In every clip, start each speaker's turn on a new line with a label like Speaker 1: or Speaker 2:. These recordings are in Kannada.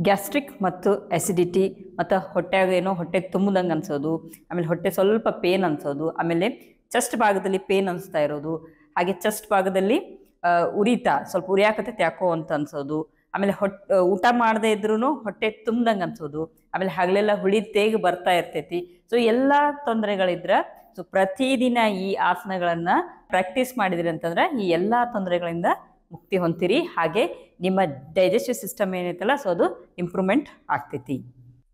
Speaker 1: ಗ್ಯಾಸ್ಟ್ರಿಕ್ ಮತ್ತು ಅಸಿಡಿಟಿ ಮತ್ತು ಹೊಟ್ಟೆಯಾಗ ಏನೋ ಹೊಟ್ಟೆ ತುಂಬದಂಗೆ ಅನ್ಸೋದು, ಆಮೇಲೆ ಹೊಟ್ಟೆ ಸ್ವಲ್ಪ ಪೇನ್ ಅನ್ಸೋದು, ಆಮೇಲೆ ಚೆಸ್ಟ್ ಭಾಗದಲ್ಲಿ ಪೇನ್ ಅನಿಸ್ತಾ ಇರೋದು, ಹಾಗೆ ಚೆಸ್ಟ್ ಭಾಗದಲ್ಲಿ ಉರಿತಾ ಸ್ವಲ್ಪ ಉರಿಯಾಕತ್ತೈತೆ ಯಾಕೋ ಅಂತ ಅನ್ಸೋದು, ಆಮೇಲೆ ಊಟ ಮಾಡದೇ ಇದ್ರೂ ಹೊಟ್ಟೆ ತುಂಬ್ದಂಗೆ ಅನ್ಸೋದು, ಆಮೇಲೆ ಹಗಲೆಲ್ಲ ಹುಳಿ ತೇಗ ಬರ್ತಾ ಇರ್ತೈತಿ. ಸೊ ಎಲ್ಲ ತೊಂದರೆಗಳಿದ್ರೆ ಸೊ ಪ್ರತಿದಿನ ಈ ಆಸನಗಳನ್ನು ಪ್ರಾಕ್ಟೀಸ್ ಮಾಡಿದ್ರಿ ಅಂತಂದ್ರೆ ಈ ಎಲ್ಲ ತೊಂದರೆಗಳಿಂದ ಮುಕ್ತಿ ಹೊಂದಿರಿ. ಹಾಗೆ ನಿಮ್ಮ ಡೈಜೆಸ್ಟಿವ್ ಸಿಸ್ಟಮ್ ಏನೈತಲ್ಲ ಸೊ ಅದು ಇಂಪ್ರೂವ್ಮೆಂಟ್ ಆಗ್ತೈತಿ.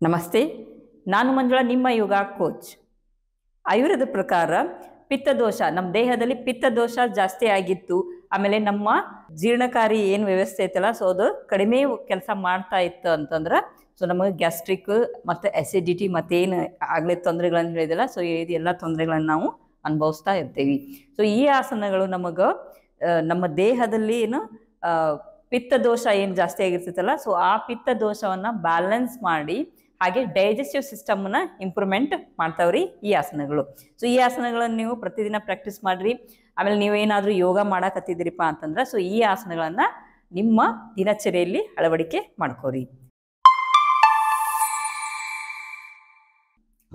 Speaker 1: ನಮಸ್ತೆ, ನಾನು ಮಂಜುಳಾ, ನಿಮ್ಮ ಯೋಗ ಕೋಚ್. ಆಯುರ್ವೇದ ಪ್ರಕಾರ ಪಿತ್ತದೋಷ, ನಮ್ಮ ದೇಹದಲ್ಲಿ ಪಿತ್ತದೋಷ ಜಾಸ್ತಿ ಆಗಿತ್ತು, ಆಮೇಲೆ ನಮ್ಮ ಜೀರ್ಣಕಾರಿ ಏನು ವ್ಯವಸ್ಥೆ ಐತಲ್ಲ ಸೊ ಅದು ಕಡಿಮೆ ಕೆಲಸ ಮಾಡ್ತಾ ಇತ್ತು ಅಂತಂದ್ರೆ ಸೊ ನಮಗೆ ಗ್ಯಾಸ್ಟ್ರಿಕ್ ಮತ್ತು ಅಸಿಡಿಟಿ ಮತ್ತೇನು ಆಗಲೇ ತೊಂದರೆಗಳನ್ನು ಹೇಳಿದಲ್ಲ ಸೊ ಇದು ಎಲ್ಲ ತೊಂದರೆಗಳನ್ನು ನಾವು ಅನುಭವಿಸ್ತಾ ಇರ್ತೀವಿ. ಸೊ ಈ ಆಸನಗಳು ನಮಗೆ ನಮ್ಮ ದೇಹದಲ್ಲಿ ಏನು ಪಿತ್ತದೋಷ ಏನು ಜಾಸ್ತಿ ಆಗಿರ್ತೈತಲ್ಲ ಸೊ ಆ ಪಿತ್ತದೋಷವನ್ನು ಬ್ಯಾಲೆನ್ಸ್ ಮಾಡಿ ಹಾಗೆ ಡೈಜೆಸ್ಟಿವ್ ಸಿಸ್ಟಮ್ನ ಇಂಪ್ರೂವ್ಮೆಂಟ್ ಮಾಡ್ತಾವ್ರಿ ಈ ಆಸನಗಳು. ಸೊ ಈ ಆಸನಗಳನ್ನು ನೀವು ಪ್ರತಿದಿನ ಪ್ರಾಕ್ಟೀಸ್ ಮಾಡಿರಿ. ಆಮೇಲೆ ನೀವೇನಾದರೂ ಯೋಗ ಮಾಡಕತ್ತಿದ್ದೀರಿಪ್ಪ ಅಂತಂದ್ರೆ ಸೊ ಈ ಆಸನಗಳನ್ನು ನಿಮ್ಮ ದಿನಚರಿಯಲ್ಲಿ ಅಳವಡಿಕೆ ಮಾಡ್ಕೋರಿ.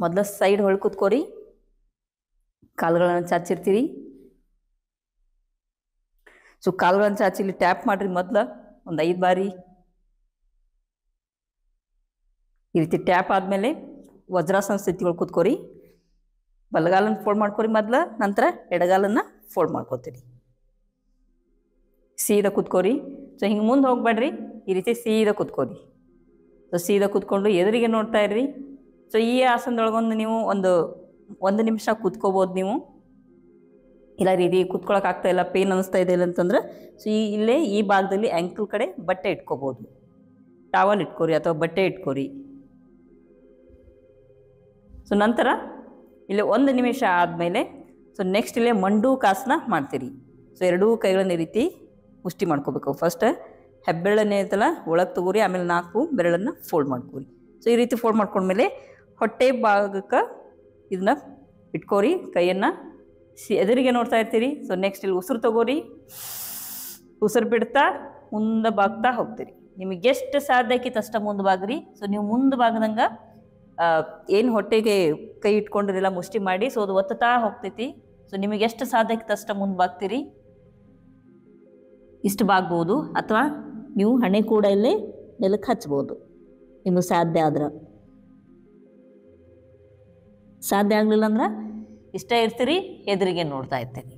Speaker 1: ಮೊದಲು ಸೈಡ್ ಹೊಳ್ ಕೂತ್ಕೋರಿ, ಕಾಲುಗಳನ್ನು ಚಾಚಿರ್ತೀರಿ. ಸೊ ಕಾಲುಗಳನ್ನು ಚಾಚಿ ಇಲ್ಲಿ ಟ್ಯಾಪ್ ಮಾಡಿರಿ ಮೊದಲು ಒಂದು 5 ಬಾರಿ. ಈ ರೀತಿ ಟ್ಯಾಪ್ ಆದಮೇಲೆ ವಜ್ರಾಸನ ಸ್ಥಿತಿಗಳು ಕೂತ್ಕೋರಿ. ಬಲಗಾಲನ್ನು ಫೋಲ್ಡ್ ಮಾಡ್ಕೋರಿ ಮೊದಲು, ನಂತರ ಎಡಗಾಲನ್ನು ಫೋಲ್ಡ್ ಮಾಡ್ಕೋತೀರಿ. ಸೀದಾ ಕೂತ್ಕೋರಿ. ಸೊ ಹಿಂಗೆ ಮುಂದೆ ಹೋಗ್ಬೇಡ್ರಿ, ಈ ರೀತಿ ಸೀದಾ ಕೂತ್ಕೋರಿ. ಸೊ ಸೀದಾ ಕೂತ್ಕೊಂಡು ಎದುರಿಗೆ ನೋಡ್ತಾ ಇರ್ರಿ. ಸೊ ಈ ಆಸನದೊಳಗೊಂದು ನೀವು ಒಂದು ನಿಮಿಷ ಕೂತ್ಕೋಬೋದು. ನೀವು ಇಲ್ಲ ರೀತಿ ಕೂತ್ಕೊಳ್ಳೋಕೆ ಆಗ್ತಾ ಇಲ್ಲ, ಪೇನ್ ಅನ್ನಿಸ್ತಾ ಇದೆ ಇಲ್ಲ ಅಂತಂದ್ರೆ ಸೊ ಇಲ್ಲೇ ಈ ಭಾಗದಲ್ಲಿ ಆ್ಯಂಕಲ್ ಕಡೆ ಬಟ್ಟೆ ಇಟ್ಕೋಬೋದು, ಟವಲ್ ಇಟ್ಕೋರಿ ಅಥವಾ ಬಟ್ಟೆ ಇಟ್ಕೋರಿ. ಸೊ ನಂತರ ಇಲ್ಲಿ 1 ನಿಮಿಷ ಆದಮೇಲೆ ಸೊ ನೆಕ್ಸ್ಟ್ ಇಲ್ಲೇ ಮಂಡೂಕಾಸನ ಮಾಡ್ತೀರಿ. ಸೊ ಎರಡೂ ಕೈಗಳನ್ನ ಈ ರೀತಿ ಮುಷ್ಟಿ ಮಾಡ್ಕೋಬೇಕು. ಫಸ್ಟ್ ಹೆಬ್ಬೆರಳನ್ನೇ ಐತಲ್ಲ ಒಳಗೆ ತಗೋರಿ, ಆಮೇಲೆ 4 ಬೆರಳನ್ನು ಫೋಲ್ಡ್ ಮಾಡ್ಕೋರಿ. ಸೊ ಈ ರೀತಿ ಫೋಲ್ಡ್ ಮಾಡ್ಕೊಂಡ್ಮೇಲೆ ಹೊಟ್ಟೆ ಭಾಗಕ್ಕೆ ಇದನ್ನ ಇಟ್ಕೋರಿ, ಕೈಯನ್ನು ಎದುರಿಗೆ ನೋಡ್ತಾ ಇರ್ತೀರಿ. ಸೊ ನೆಕ್ಸ್ಟ್ ಇಲ್ಲಿ ಉಸಿರು ತಗೋರಿ, ಉಸಿರು ಬಿಡ್ತಾ ಮುಂದೆ ಬಾಗ್ತಾ ಹೋಗ್ತೀರಿ. ನಿಮಗೆ ಎಷ್ಟು ಸಾಧ್ಯ ಆಕೈತೆ ಅಷ್ಟ ಮುಂದೆ ಬಾಗ್ರಿ. ಸೊ ನೀವು ಮುಂದೆ ಬಾಗದಂಗೆ ಏನು ಹೊಟ್ಟೆಗೆ ಕೈ ಇಟ್ಕೊಂಡಿರಲ್ಲ ಮುಷ್ಟಿ ಮಾಡಿ ಸೊ ಅದು ಒತ್ತುತ್ತಾ ಹೋಗ್ತೈತಿ. ಸೊ ನಿಮಗೆ ಎಷ್ಟು ಸಾಧ್ಯ ಆಕೈತೆ ಅಷ್ಟ ಮುಂದೆ ಬಾಗ್ತೀರಿ. ಇಷ್ಟು ಬಾಗ್ಬೋದು, ಅಥವಾ ನೀವು ಹಣೆ ಕೂಡ ಇಲ್ಲೇ ನೆಲಕ್ಕೆ ಹಚ್ಬೋದು ನಿಮಗೆ ಸಾಧ್ಯ ಆದ್ರೆ. ಸಾಧ್ಯ ಆಗಲಿಲ್ಲ ಅಂದ್ರೆ ಇಷ್ಟ ಇರ್ತೀರಿ, ಎದುರಿಗೆ ನೋಡ್ತಾ ಇರ್ತೀರಿ.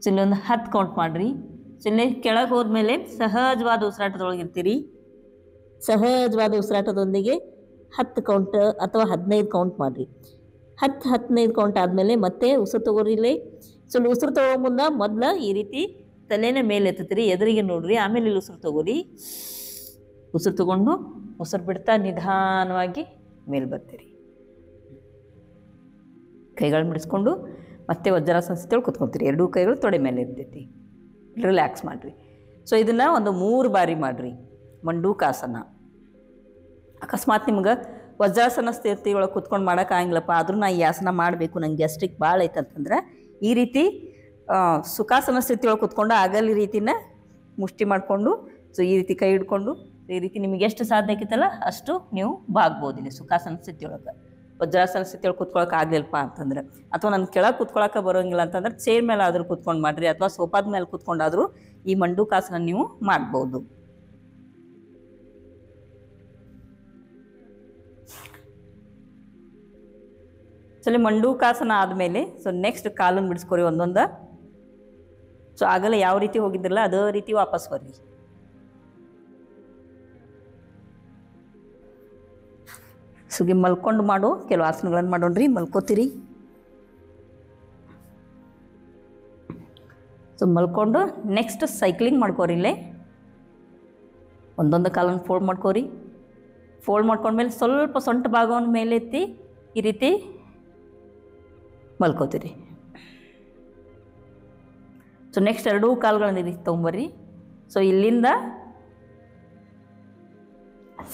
Speaker 1: ಸೊ ಇಲ್ಲೊಂದು 10 ಕೌಂಟ್ ಮಾಡಿರಿ. ಸೊ ಇಲ್ಲಿ ಕೆಳಗೆ ಹೋದ್ಮೇಲೆ ಸಹಜವಾದ ಉಸಿರಾಟದೊಳಗೆ ಇರ್ತೀರಿ. ಸಹಜವಾದ ಉಸಿರಾಟದೊಂದಿಗೆ 10 ಕೌಂಟ್ ಅಥವಾ 15 ಕೌಂಟ್ ಮಾಡಿರಿ. 10-15 ಕೌಂಟ್ ಆದಮೇಲೆ ಮತ್ತೆ ಉಸಿರು ತಗೋರಿಲ್ಲೇ. ಸೊ ಉಸಿರು ತಗೋ ಮುಂದೆ ಮೊದಲು ಈ ರೀತಿ ತಲೆನ ಮೇಲೆ ಎತ್ತತ್ತೀರಿ, ಎದುರಿಗೆ ನೋಡ್ರಿ. ಆಮೇಲೆ ಇಲ್ಲಿ ಉಸಿರು ತಗೋರಿ. ಉಸಿರು ತಗೊಂಡು ಉಸಿರು ಬಿಡ್ತಾ ನಿಧಾನವಾಗಿ ಮೇಲೆ ಬರ್ತೀರಿ. ಕೈಗಳು ಬಿಡಿಸ್ಕೊಂಡು ಮತ್ತೆ ವಜ್ರಾಸನ ಸ್ಥಿತಿಯೊಳಗೆ ಕೂತ್ಕೊತೀರಿ. ಎರಡೂ ಕೈಗಳು ತೊಡೆ ಮೇಲೆ ಇರ್ತೈತಿ. ರಿಲ್ಯಾಕ್ಸ್ ಮಾಡಿರಿ. ಸೊ ಇದನ್ನು ಒಂದು 3 ಬಾರಿ ಮಾಡಿರಿ ಮಂಡೂಕಾಸನ. ಅಕಸ್ಮಾತ್ ನಿಮ್ಗೆ ವಜ್ರಾಸನ ಸ್ಥಿತಿಯೊಳಗೆ ಕೂತ್ಕೊಂಡು ಮಾಡೋಕ್ಕಾಗಿಲ್ಲಪ್ಪ, ಆದರೂ ನಾ ಈ ಆಸನ ಮಾಡಬೇಕು, ನಂಗೆ ಗ್ಯಾಸ್ಟ್ರಿಕ್ ಭಾಳ ಐತಂತಂದ್ರೆ ಈ ರೀತಿ ಸುಖಾಸನ ಸ್ಥಿತಿಯೊಳಗೆ ಕೂತ್ಕೊಂಡು ಆಗಲಿ ರೀತಿನ ಮುಷ್ಟಿ ಮಾಡಿಕೊಂಡು ಸೊ ಈ ರೀತಿ ಕೈ ಹಿಡ್ಕೊಂಡು ಈ ರೀತಿ ನಿಮಗೆ ಎಷ್ಟು ಸಾಧ್ಯ ಆಕೈತಲ್ಲ ಅಷ್ಟು ನೀವು ಬಾಗ್ಬೋದು ಇಲ್ಲಿ ಸುಖಾಸನ ಸ್ಥಿತಿಯೊಳಗೆ. ವಜ್ರಾಸನ ಸ್ಥಿತಿಯೊಳಗೆ ಕೂತ್ಕೊಳಕ್ಕೆ ಆಗಲಿಲ್ಲಪ್ಪ ಅಂತಂದ್ರೆ, ಅಥವಾ ನನ್ನ ಕೆಳಗೆ ಕೂತ್ಕೊಳಕ್ಕೆ ಬರೋಂಗಿಲ್ಲ ಅಂತಂದ್ರೆ ಚೇರ್ ಮೇಲೆ ಆದರೂ ಕೂತ್ಕೊಂಡು ಮಾಡಿರಿ, ಅಥವಾ ಸೋಫಾದ ಮೇಲೆ ಕೂತ್ಕೊಂಡಾದರೂ ಈ ಮಂಡೂಕಾಸನ ನೀವು ಮಾಡ್ಬೋದು. ಸೊ ಮಂಡೂಕಾಸನ ಆದಮೇಲೆ ಸೊ ನೆಕ್ಸ್ಟ್ ಕಾಲನ್ನು ಬಿಡಿಸ್ಕೊರಿ ಒಂದೊಂದು. ಸೊ ಆಗಲೇ ಯಾವ ರೀತಿ ಹೋಗಿದ್ರಲ್ಲ ಅದೇ ರೀತಿ ವಾಪಸ್ ಬರ್ರಿ. ಸುಗಿ ಮಲ್ಕೊಂಡು ಮಾಡೋ ಕೆಲವು ಆಸನಗಳನ್ನು ಮಾಡೋಣ್ರಿ. ಮಲ್ಕೋತೀರಿ. ಸೊ ಮಲ್ಕೊಂಡು ನೆಕ್ಸ್ಟ್ ಸೈಕ್ಲಿಂಗ್ ಮಾಡ್ಕೋರಿ. ಇಲ್ಲೇ ಒಂದೊಂದು ಕಾಲನ್ನು ಫೋಲ್ಡ್ ಮಾಡ್ಕೋರಿ. ಫೋಲ್ಡ್ ಮಾಡ್ಕೊಂಡ್ಮೇಲೆ ಸ್ವಲ್ಪ ಸೊಂಟ ಭಾಗವನ್ನು ಮೇಲೆ ಎತ್ತಿ ಈ ರೀತಿ ಮಲ್ಕೋತೀರಿ. ಸೊ ನೆಕ್ಸ್ಟ್ ಎರಡೂ ಕಾಲುಗಳನ್ನು ಈ ರೀತಿ ತೊಗೊಂಬರ್ರಿ. ಸೊ ಇಲ್ಲಿಂದ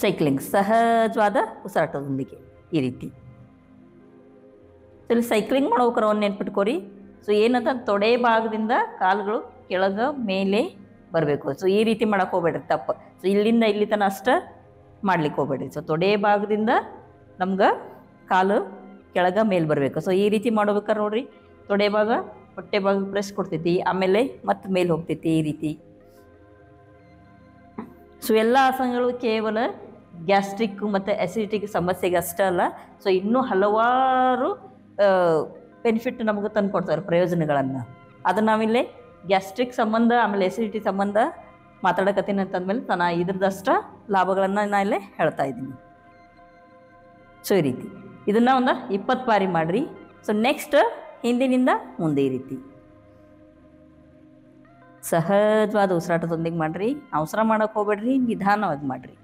Speaker 1: ಸೈಕ್ಲಿಂಗ್ ಸಹಜವಾದ ಉಸಿರಾಟದೊಂದಿಗೆ ಈ ರೀತಿ. ಸೊ ಇಲ್ಲಿ ಸೈಕ್ಲಿಂಗ್ ಮಾಡೋಕ್ರ ಒಂದು ನೆನ್ಪಿಟ್ಕೋರಿ. ಸೊ ಏನಂತ ತೊಡೆ ಭಾಗದಿಂದ ಕಾಲುಗಳು ಕೆಳಗೆ ಮೇಲೆ ಬರಬೇಕು. ಸೊ ಈ ರೀತಿ ಮಾಡಕ್ಕೆ ಹೋಗ್ಬೇಡ್ರಿ, ತಪ್ಪು. ಸೊ ಇಲ್ಲಿಂದ ಇಲ್ಲಿ ತನಕ ಅಷ್ಟು ಮಾಡ್ಲಿಕ್ಕೆ ಹೋಗ್ಬೇಡ್ರಿ. ಸೊ ತೊಡೆ ಭಾಗದಿಂದ ನಮ್ಗೆ ಕಾಲು ಕೆಳಗೆ ಮೇಲೆ ಬರಬೇಕು. ಸೊ ಈ ರೀತಿ ಮಾಡ್ಬೇಕಾರೆ ನೋಡ್ರಿ, ತೊಡೆ ಭಾಗ ಹೊಟ್ಟೆ ಭಾಗ ಪ್ರೆಸ್ ಕೊಡ್ತೈತಿ, ಆಮೇಲೆ ಮತ್ತೆ ಮೇಲೆ ಹೋಗ್ತೈತಿ ಈ ರೀತಿ. ಸೊ ಎಲ್ಲ ಆಸನಗಳು ಕೇವಲ ಗ್ಯಾಸ್ಟ್ರಿಕ್ ಮತ್ತು ಅಸಿಡಿಟಿಕ್ ಸಮಸ್ಯೆಗೆ ಅಷ್ಟೇ ಅಲ್ಲ, ಸೊ ಇನ್ನೂ ಹಲವಾರು ಬೆನಿಫಿಟ್ ನಮಗೆ ತಂದು ಕೊಡ್ತಾರೆ, ಪ್ರಯೋಜನಗಳನ್ನು. ಅದನ್ನು ನಾವಿಲ್ಲಿ ಗ್ಯಾಸ್ಟ್ರಿಕ್ ಸಂಬಂಧ ಆಮೇಲೆ ಎಸಿಡಿಟಿ ಸಂಬಂಧ ಮಾತಾಡಕತ್ತೀನಿ ಅಂತಂದಮೇಲೆ ನಾನು ಇದ್ರದಷ್ಟು ಲಾಭಗಳನ್ನು ನಾನು ಇಲ್ಲೇ ಹೇಳ್ತಾ ಇದ್ದೀನಿ. ಸೊ ಈ ರೀತಿ ಇದನ್ನು ಒಂದು 20 ಬಾರಿ ಮಾಡಿರಿ. ಸೊ ನೆಕ್ಸ್ಟ್ ಹಿಂದಿನಿಂದ ಮುಂದೆ ಈ ರೀತಿ ಸಹಜವಾದ ಉಸಿರಾಟದೊಂದಿಗೆ ಮಾಡಿರಿ. ಅವಸರ ಮಾಡೋಕ್ಕೆ ಹೋಗ್ಬೇಡ್ರಿ, ನಿಧಾನವಾಗಿ ಮಾಡಿರಿ.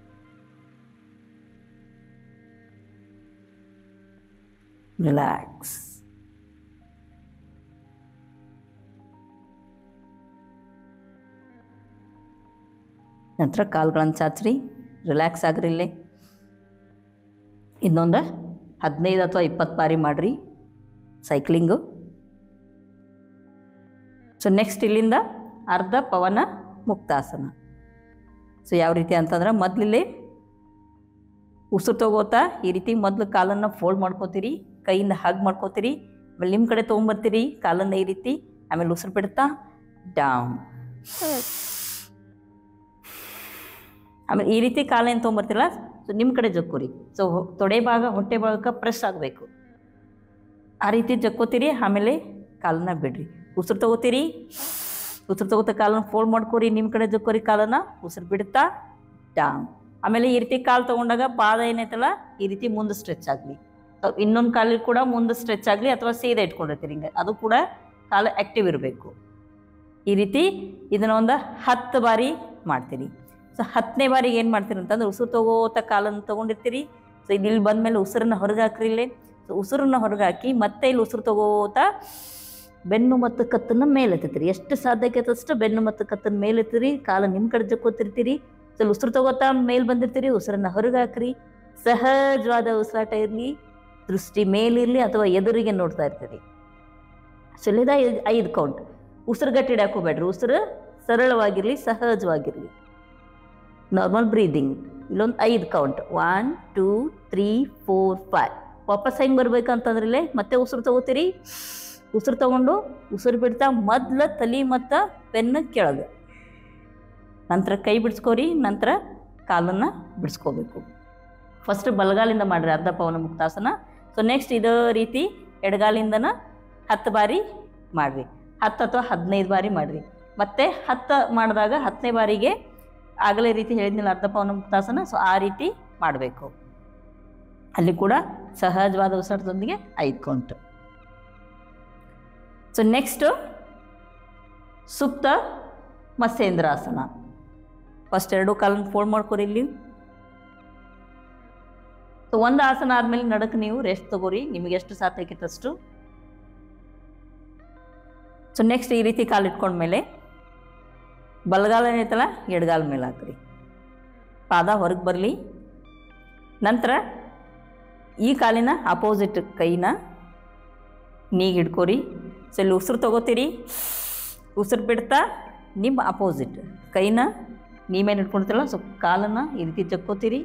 Speaker 1: ರಿಲ್ಯಾಕ್ಸ್. ನಂತರ ಕಾಲುಗಳನ್ನು ಚಾಚ್ರಿ, ರಿಲ್ಯಾಕ್ಸ್ ಆಗ್ರಿ. ಇಲ್ಲೇ ಇನ್ನೊಂದು 15 ಅಥವಾ 20 ಬಾರಿ ಮಾಡಿರಿ ಸೈಕ್ಲಿಂಗು. ಸೊ ನೆಕ್ಸ್ಟ್ ಇಲ್ಲಿಂದ ಅರ್ಧ ಪವನ ಮುಕ್ತಾಸನ. ಸೊ ಯಾವ ರೀತಿ ಅಂತಂದ್ರೆ, ಮೊದಲಿಲ್ಲಿ ಉಸಿರು ತಗೋತಾ ಈ ರೀತಿ ಮೊದಲು ಕಾಲನ್ನು ಫೋಲ್ಡ್ ಮಾಡ್ಕೋತೀರಿ, ಕೈಯಿಂದ ಹಗ್ ಮಾಡ್ಕೋತೀರಿ, ಆಮೇಲೆ ನಿಮ್ಮ ಕಡೆ ತೊಗೊಂಬರ್ತೀರಿ ಕಾಲನ್ನು ಈ ರೀತಿ, ಆಮೇಲೆ ಉಸಿರು ಬಿಡ್ತಾ ಡೌನ್, ಆಮೇಲೆ ಈ ರೀತಿ ಕಾಲೇನು ತೊಗೊಂಬರ್ತಿರಲ್ಲ, ಸೊ ನಿಮ್ಮ ಕಡೆ ಜಕ್ಕೋರಿ. ಸೊ ತೊಡೆ ಭಾಗ ಹೊಟ್ಟೆ ಭಾಗಕ್ಕೆ ಪ್ರೆಸ್ ಆಗಬೇಕು, ಆ ರೀತಿ ಜಕ್ಕೋತೀರಿ. ಆಮೇಲೆ ಕಾಲನ್ನ ಬಿಡ್ರಿ, ಉಸಿರು ತಗೋತೀರಿ, ಉಸಿರು ತಗೋತಾ ಕಾಲನ್ನು ಫೋಲ್ಡ್ ಮಾಡ್ಕೋರಿ, ನಿಮ್ಮ ಕಡೆ ಜಕ್ಕೋರಿ ಕಾಲನ್ನು, ಉಸಿರು ಬಿಡ್ತಾ ಡೌನ್. ಆಮೇಲೆ ಈ ರೀತಿ ಕಾಲು ತೊಗೊಂಡಾಗ ಪಾದ ಏನೈತಲ್ಲ ಈ ರೀತಿ ಮುಂದೆ ಸ್ಟ್ರೆಚ್ ಆಗಲಿ, ಇನ್ನೊಂದು ಕಾಲಿಗೆ ಕೂಡ ಮುಂದೆ ಸ್ಟ್ರೆಚ್ ಆಗಲಿ, ಅಥವಾ ಸೀದಾ ಇಟ್ಕೊಂಡಿರ್ತೀರಿ ಹಿಂಗೆ, ಅದು ಕೂಡ ಕಾಲು ಆ್ಯಕ್ಟಿವ್ ಇರಬೇಕು. ಈ ರೀತಿ ಇದನ್ನು ಒಂದು 10 ಬಾರಿ ಮಾಡ್ತೀರಿ. ಸೊ 10ನೇ ಬಾರಿಗೆ ಏನು ಮಾಡ್ತೀರಿ ಅಂತಂದ್ರೆ, ಉಸಿರು ತಗೋತ ಕಾಲನ್ನು ತೊಗೊಂಡಿರ್ತೀರಿ. ಸೊ ಇಲ್ಲಿ ಬಂದಮೇಲೆ ಉಸಿರನ್ನ ಹೊರಗೆ ಹಾಕ್ರಿ ಇಲ್ಲೇ. ಸೊ ಉಸಿರನ್ನ ಹೊರಗೆ ಹಾಕಿ ಮತ್ತೆ ಇಲ್ಲಿ ಉಸಿರು ತಗೋತಾ ಬೆನ್ನು ಮತ್ತು ಕತ್ತನ್ನು ಮೇಲೆತ್ತೀರಿ. ಎಷ್ಟು ಸಾಧ್ಯಕ್ಕೆ ಅಷ್ಟು ಬೆನ್ನು ಮತ್ತು ಕತ್ತನ್ನು ಮೇಲೆತ್ತೀರಿ, ಕಾಲು ನಿಮ್ಮ ಕಡೆ ಜಕ್ಕೋತಿರ್ತೀರಿ. ಸೊ ಉಸಿರು ತಗೋತಾ ಮೇಲೆ ಬಂದಿರ್ತೀರಿ, ಉಸಿರನ್ನ ಹೊರಗೆ ಹಾಕ್ರಿ. ಸಹಜವಾದ ಉಸಿರಾಟ ಇರಲಿ, ದೃಷ್ಟಿ ಮೇಲಿರಲಿ ಅಥವಾ ಎದುರಿಗೆ ನೋಡ್ತಾ ಇರ್ತೀರಿ. ಸೊ ಇಲ್ಲಿಂದ 5 ಕೌಂಟ್. ಉಸಿರು ಗಟ್ಟಿ ಹಿಡಿಯಾಕೆ ಹೋಗ್ಬೇಡ್ರಿ, ಉಸಿರು ಸರಳವಾಗಿರಲಿ, ಸಹಜವಾಗಿರಲಿ, ನಾರ್ಮಲ್ ಬ್ರೀದಿಂಗ್. ಇಲ್ಲೊಂದು 5 ಕೌಂಟ್, 1 2 3 4 5. ವಾಪಸ್ ಹೆಂಗೆ ಬರ್ಬೇಕಂತಂದ್ರೆ ಇಲ್ಲೇ ಮತ್ತೆ ಉಸಿರು ತಗೋತೀರಿ, ಉಸಿರು ತಗೊಂಡು ಉಸಿರು ಬಿಡ್ತಾ ಮೊದಲು ತಲೆ ಮತ್ತು ಬೆನ್ನು ಕೆಳಗೆ, ನಂತರ ಕೈ ಬಿಡಿಸ್ಕೋರಿ, ನಂತರ ಕಾಲನ್ನು ಬಿಡಿಸ್ಕೋಬೇಕು. ಫಸ್ಟ್ ಬಲಗಾಲಿಂದ ಮಾಡಿರಿ ಅರ್ಧ ಪವನ ಮುಕ್ತಾಸನ. ಸೊ ನೆಕ್ಸ್ಟ್ ಇದೇ ರೀತಿ ಎಡಗಾಲಿಂದನ 10 ಬಾರಿ ಮಾಡಿರಿ, 10 ಅಥವಾ 15 ಬಾರಿ ಮಾಡಿರಿ. ಮತ್ತು 10 ಮಾಡಿದಾಗ 10ನೇ ಬಾರಿಗೆ ಆಗಲೇ ರೀತಿ ಹೇಳಿದ್ನಿಲ್ಲ ಅರ್ಧ ಪವನ ಮುಕ್ತಾಸನ, ಸೊ ಆ ರೀತಿ ಮಾಡಬೇಕು. ಅಲ್ಲಿ ಕೂಡ ಸಹಜವಾದ ಉಸಿರಾಟದೊಂದಿಗೆ 5 ಕೌಂಟ್. ಸೊ ನೆಕ್ಸ್ಟು ಸುಪ್ತ ಮತ್ಸ್ಯೇಂದ್ರಾಸನ. ಫಸ್ಟ್ 2 ಕಾಲನ್ನು ಫೋಲ್ಡ್ ಮಾಡ್ಕೊರಿ ಇಲ್ಲಿ. ಸೊ ಒಂದು ಆಸನ ಆದಮೇಲೆ ನಡಕ್ಕೆ ನೀವು ರೆಸ್ಟ್ ತಗೋರಿ, ನಿಮಗೆ ಎಷ್ಟು ಸಾಧ್ಯಕ್ಕಿತ್ತಷ್ಟು. ಸೊ ನೆಕ್ಸ್ಟ್ ಈ ರೀತಿ ಕಾಲು ಇಟ್ಕೊಂಡ್ಮೇಲೆ ಬಲಗಾಲ ಏನೈತಲ್ಲ ಎಡಗಾಲ ಮೇಲೆ ಹಾಕ್ರಿ, ಪಾದ ಹೊರಗೆ ಬರಲಿ. ನಂತರ ಈ ಕಾಲಿನ ಅಪೋಸಿಟ್ ಕೈನ ನೀಗೆ ಹಿಡ್ಕೋರಿ. ಸೊ ಇಲ್ಲಿ ಉಸಿರು ತಗೋತೀರಿ, ಉಸಿರು ಬಿಡ್ತಾ ನಿಮ್ಮ ಅಪೋಸಿಟ್ ಕೈನ ನೀ ಮೇಲೆ ಇಟ್ಕೊಳ್ತಿರಲ್ಲ, ಸೊ ಕಾಲನ್ನು ಈ ರೀತಿ ಜಕ್ಕೋತೀರಿ,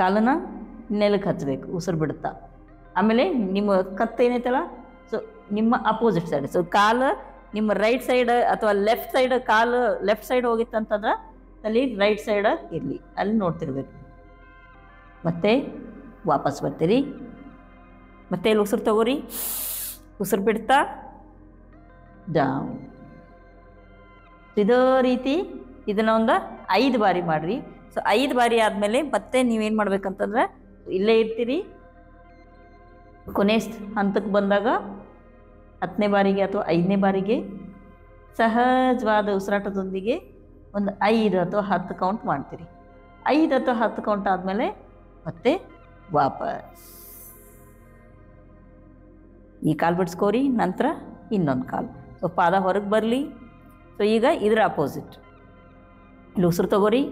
Speaker 1: ಕಾಲನ್ನು ನೆಲಕ್ಕೆ ಹಚ್ಚಬೇಕು ಉಸಿರು ಬಿಡ್ತಾ. ಆಮೇಲೆ ನಿಮ್ಮ ಕತ್ತು ಏನೈತಲ್ಲ, ಸೊ ನಿಮ್ಮ ಅಪೋಸಿಟ್ ಸೈಡ್, ಸೊ ಕಾಲು ನಿಮ್ಮ ರೈಟ್ ಸೈಡ್ ಅಥವಾ ಲೆಫ್ಟ್ ಸೈಡ್, ಕಾಲು ಲೆಫ್ಟ್ ಸೈಡ್ ಹೋಗಿತ್ತು ಅಂತಂದ್ರೆ ಅಲ್ಲಿ ರೈಟ್ ಸೈಡ್ ಇರಲಿ, ಅಲ್ಲಿ ನೋಡ್ತಿರ್ಬೇಕು. ಮತ್ತೆ ವಾಪಸ್ ಬರ್ತೀರಿ, ಮತ್ತೆ ಇಲ್ಲಿ ಉಸಿರು ತಗೋರಿ, ಉಸಿರು ಬಿಡ್ತಾ ಡೌನ್. ಇದೇ ರೀತಿ ಇದನ್ನು ಒಂದು 5 ಬಾರಿ ಮಾಡಿರಿ. ಸೊ 5 ಬಾರಿ ಆದಮೇಲೆ ಮತ್ತೆ ನೀವೇನು ಮಾಡ್ಬೇಕಂತಂದ್ರೆ ಇಲ್ಲೇ ಇರ್ತೀರಿ. ಕೊನೆ ಹಂತಕ್ಕೆ ಬಂದಾಗ 10ನೇ ಬಾರಿಗೆ ಅಥವಾ 5ನೇ ಬಾರಿಗೆ ಸಹಜವಾದ ಉಸಿರಾಟದೊಂದಿಗೆ ಒಂದು 5 ಅಥವಾ 10 ಕೌಂಟ್ ಮಾಡ್ತೀರಿ. 5 ಅಥವಾ 10 ಕೌಂಟ್ ಆದಮೇಲೆ ಮತ್ತೆ ವಾಪಸ್ ಈ ಕಾಲು ಬಿಡಿಸ್ಕೋರಿ, ನಂತರ ಇನ್ನೊಂದು ಕಾಲು. ಸೊ ಪಾದ ಹೊರಗೆ ಬರಲಿ. ಸೊ ಈಗ ಇದರ ಅಪೋಸಿಟ್ ಇಲ್ಲಿ ಉಸಿರು ತಗೋರಿ,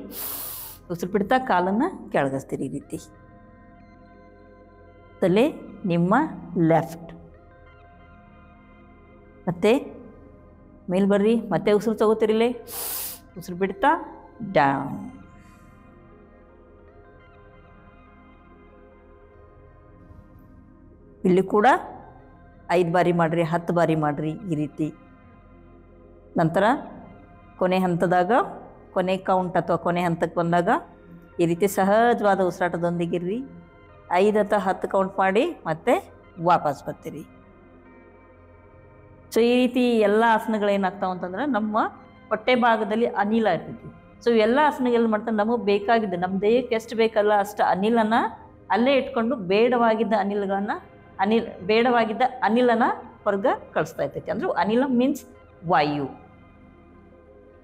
Speaker 1: ಉಸಿರು ಬಿಡ್ತಾ ಕಾಲನ್ನು ಕೆಳಗಿಸ್ತೀರಿ ಈ ರೀತಿ. ತಲೆ ನಿಮ್ಮ ಲೆಫ್ಟ್, ಮತ್ತು ಮೇಲೆ ಬರ್ರಿ, ಮತ್ತೆ ಉಸಿರು ತಗೋತಿರಿಲ್ಲೇ, ಉಸಿರು ಬಿಡ್ತಾ ಡೌನ್. ಇಲ್ಲಿ ಕೂಡ 5 ಬಾರಿ ಮಾಡಿರಿ, 10 ಬಾರಿ ಮಾಡಿರಿ ಈ ರೀತಿ. ನಂತರ ಕೊನೆ ಹಂತದಾಗ, ಕೊನೆ ಕೌಂಟ್ ಅಥವಾ ಕೊನೆ ಹಂತಕ್ಕೆ ಬಂದಾಗ ಈ ರೀತಿ ಸಹಜವಾದ ಉಸಿರಾಟದೊಂದಿಗಿರ್ರಿ. 5 ಅಥವಾ 10 ಕೌಂಟ್ ಮಾಡಿ ಮತ್ತೆ ವಾಪಸ್ ಬರ್ತೀರಿ. ಸೊ ಈ ರೀತಿ ಎಲ್ಲ ಆಸನಗಳೇನಾಗ್ತಾವೆ ಅಂತಂದ್ರೆ ನಮ್ಮ ಹೊಟ್ಟೆ ಭಾಗದಲ್ಲಿ ಅನಿಲ ಇರ್ತೈತಿ. ಸೊ ಇವೆಲ್ಲ ಆಸನಗಳು ಮಾಡ್ತಾರೆ ನಮಗೆ ಬೇಕಾಗಿದ್ದು, ನಮ್ಮ ದೇಹಕ್ಕೆ ಎಷ್ಟು ಬೇಕಲ್ಲ ಅಷ್ಟು ಅನಿಲನ ಅಲ್ಲೇ ಇಟ್ಕೊಂಡು ಬೇಡವಾಗಿದ್ದ ಅನಿಲನ ಹೊರಗೆ ಕಳಿಸ್ತಾ ಇರ್ತೈತಿ. ಅಂದ್ರೆ ಅನಿಲ ಮೀನ್ಸ್ ವಾಯು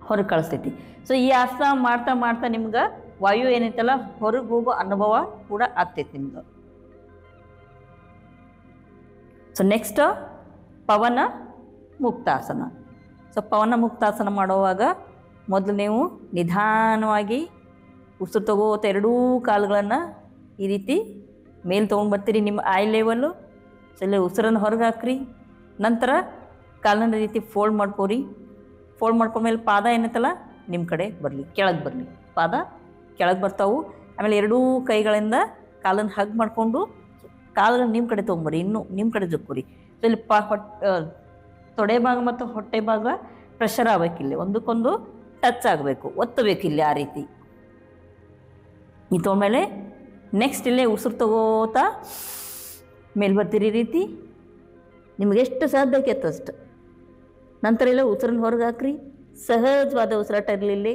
Speaker 1: ಹೊರಗೆ ಕಳಿಸ್ತೈತಿ. ಸೊ ಈ ಆಸನ ಮಾಡ್ತಾ ಮಾಡ್ತಾ ನಿಮ್ಗೆ ವಾಯು ಏನೈತಲ್ಲ ಹೊರಗೆ ಹೋಗೋ ಅನುಭವ ಕೂಡ ಆಗ್ತೈತಿ ನಿಮ್ಗೆ. ಸೊ ನೆಕ್ಸ್ಟ್ ಪವನ ಮುಕ್ತಾಸನ. ಸೊ ಪವನ ಮುಕ್ತಾಸನ ಮಾಡುವಾಗ ಮೊದಲು ನೀವು ನಿಧಾನವಾಗಿ ಉಸಿರು ತಗೋತ ಎರಡೂ ಕಾಲುಗಳನ್ನು ಈ ರೀತಿ ಮೇಲೆ ತೊಗೊಂಡು ಬರ್ತೀರಿ ನಿಮ್ಮ ಐ ಲೆವೆಲ್ಲು. ಸೊ ಇಲ್ಲಿ ಉಸಿರನ್ನು ಹೊರಗೆ ಹಾಕ್ರಿ. ನಂತರ ಕಾಲನ್ನ ರೀತಿ ಫೋಲ್ಡ್ ಮಾಡ್ಕೋರಿ. ಫೋಲ್ಡ್ ಮಾಡ್ಕೊಂಡ್ಮೇಲೆ ಪಾದ ಏನೈತಲ್ಲ ನಿಮ್ಮ ಕಡೆ ಬರಲಿ, ಕೆಳಗೆ ಬರಲಿ. ಪಾದ ಕೆಳಗೆ ಬರ್ತಾವೆ. ಆಮೇಲೆ ಎರಡೂ ಕೈಗಳಿಂದ ಕಾಲನ್ನು ಹಗ್ ಮಾಡಿಕೊಂಡು ಕಾಲನ್ನು ನಿಮ್ಮ ಕಡೆ ತೊಗೊಂಬರಿ, ಇನ್ನೂ ನಿಮ್ಮ ಕಡೆ ಜಕ್ಕೋರಿ. ಸೊ ಇಲ್ಲಿ ತೊಡೆ ಭಾಗ ಮತ್ತು ಹೊಟ್ಟೆ ಭಾಗ ಪ್ರೆಷರ್ ಆಗಬೇಕಿಲ್ಲ, ಒಂದಕ್ಕೊಂದು ಟಚ್ ಆಗಬೇಕು, ಒತ್ತಬೇಕಿಲ್ಲ ಆ ರೀತಿ. ಈ ತೊಗೊಂಡ್ಮೇಲೆ ನೆಕ್ಸ್ಟ್ ಇಲ್ಲೇ ಉಸಿರು ತಗೋತಾ ಮೇಲೆ ಬರ್ತೀರಿ ಈ ರೀತಿ. ನಿಮ್ಗೆ ಎಷ್ಟು ಸಾಧ್ಯಕ್ಕೆ ಅಷ್ಟು. ನಂತರ ಎಲ್ಲ ಉಸಿರನ್ನು ಹೊರಗೆ ಹಾಕ್ರಿ. ಸಹಜವಾದ ಉಸಿರಾಟ ಇರಲಿಲ್ಲ.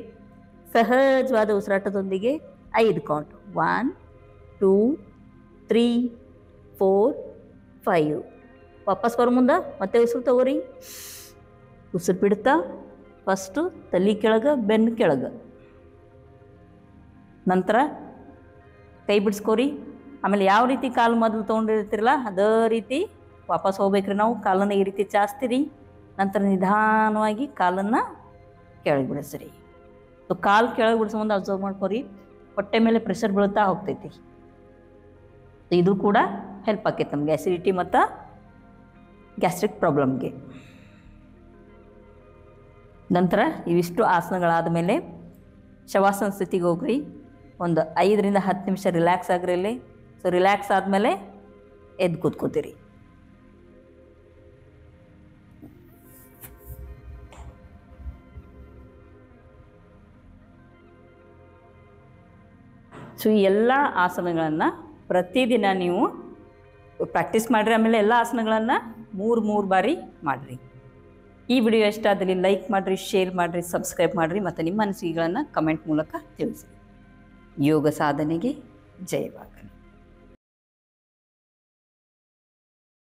Speaker 1: ಸಹಜವಾದ ಉಸಿರಾಟದೊಂದಿಗೆ 5 ಕೌಂಟ್. 1 2 3 4 5. ವಾಪಸ್ ಬರೋ ಮುಂದೆ ಮತ್ತೆ ಉಸಿರು ತಗೋರಿ. ಉಸಿರು ಬಿಡ್ತಾ ಫಸ್ಟು ತಲೆ ಕೆಳಗೆ, ಬೆನ್ನು ಕೆಳಗೆ. ನಂತರ ಕೈ ಬಿಡಿಸ್ಕೋರಿ. ಆಮೇಲೆ ಯಾವ ರೀತಿ ಕಾಲು ಮೊದಲು ತೊಗೊಂಡಿರ್ತಿರಲ್ಲ ಅದೇ ರೀತಿ ವಾಪಸ್ ಹೋಗ್ಬೇಕ್ರಿ. ನಾವು ಕಾಲನ್ನು ಈ ರೀತಿ ಚಾಚ್ತೀರಿ. ನಂತರ ನಿಧಾನವಾಗಿ ಕಾಲನ್ನು ಕೆಳಗೆ ಬಿಡಿಸ್ರಿ. ಸೊ ಕಾಲು ಕೆಳಗೆ ಬಿಡಿಸೋ ಮುಂದೆ ಅಬ್ಸರ್ವ್ ಮಾಡ್ಕೋರಿ, ಹೊಟ್ಟೆ ಮೇಲೆ ಪ್ರೆಷರ್ ಬೀಳ್ತಾ ಹೋಗ್ತೈತಿ. ಇದು ಕೂಡ ಹೆಲ್ಪ್ ಆಕೈತೆ ನಮಗೆ ಆ್ಯಸಿಡಿಟಿ ಮತ್ತು ಗ್ಯಾಸ್ಟ್ರಿಕ್ ಪ್ರಾಬ್ಲಮ್ಗೆ. ನಂತರ ಇವಿಷ್ಟು ಆಸನಗಳಾದ ಮೇಲೆ ಶವಾಸನ ಸ್ಥಿತಿಗೆ ಹೋಗ್ರಿ. ಒಂದು 5 ರಿಂದ 10 ನಿಮಿಷ ರಿಲ್ಯಾಕ್ಸ್ ಆಗ್ರಿ ಇಲ್ಲಿ. ಸೊ ರಿಲ್ಯಾಕ್ಸ್ ಆದಮೇಲೆ ಎದ್ದು ಕೂತ್ಕೋತೀರಿ. ಸೊ ಈ ಎಲ್ಲ ಆಸನಗಳನ್ನು ಪ್ರತಿದಿನ ನೀವು ಪ್ರಾಕ್ಟೀಸ್ ಮಾಡಿರಿ. ಆಮೇಲೆ ಎಲ್ಲ ಆಸನಗಳನ್ನು 3 ಬಾರಿ ಮಾಡಿರಿ. ಈ ವಿಡಿಯೋ ಇಷ್ಟ ಆದಲ್ಲಿ ಲೈಕ್ ಮಾಡಿರಿ, ಶೇರ್ ಮಾಡಿರಿ, ಸಬ್ಸ್ಕ್ರೈಬ್ ಮಾಡಿರಿ ಮತ್ತು ನಿಮ್ಮ ಅನಿಸಿಕೆಗಳನ್ನು ಕಮೆಂಟ್ ಮೂಲಕ ತಿಳಿಸಿ. ಯೋಗ ಸಾಧನೆಗೆ ಜಯವಾಗಲಿ.